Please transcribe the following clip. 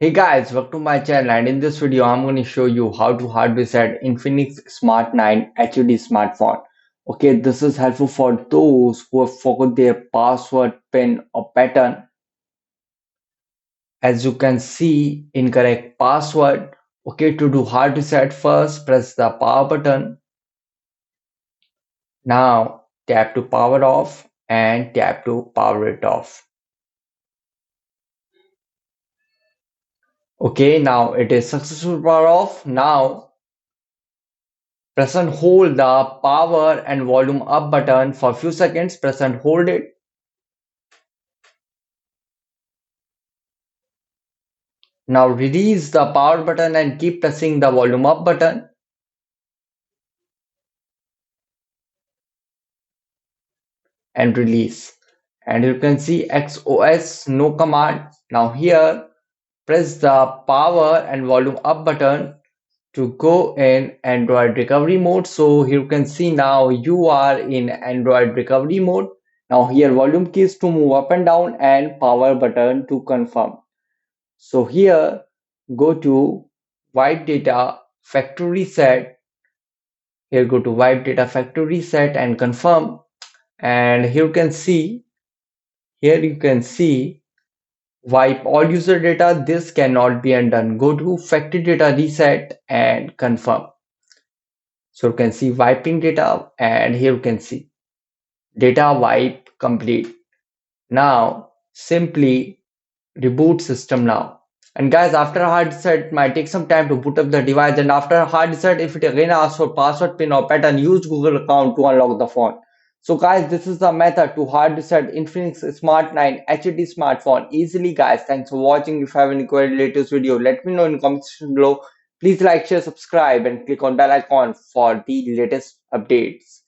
Hey guys, welcome to my channel, and in this video I'm going to show you how to hard reset Infinix Smart 9 HD smartphone. Okay, this is helpful for those who have forgot their password, pin or pattern. As you can see, incorrect password. Okay, to do hard reset, first press the power button. Now tap to power off and tap to power it off. Okay, now it is successful power off. Now press and hold the power and volume up button for a few seconds. Press and hold it. Now release the power button and keep pressing the volume up button and release. And you can see XOS no command. Now here press the power and volume up button to go in Android recovery mode. So here you can see now you are in Android recovery mode. Now here volume keys to move up and down and power button to confirm. So here go to wipe data factory reset. Here go to wipe data factory reset and confirm. And here you can see wipe all user data. This cannot be undone. Go to factory data reset and confirm. So you can see wiping data, and here you can see data wipe complete. Now simply reboot system now. And guys, after a hard reset, it might take some time to boot up the device. And after a hard reset, if it again asks for password, pin or pattern, use Google account to unlock the phone. So guys, this is the method to hard reset Infinix Smart 9 HD smartphone easily. Guys, thanks for watching. If you have any query latest video, let me know in the comment section below. Please like, share, subscribe and click on bell icon for the latest updates.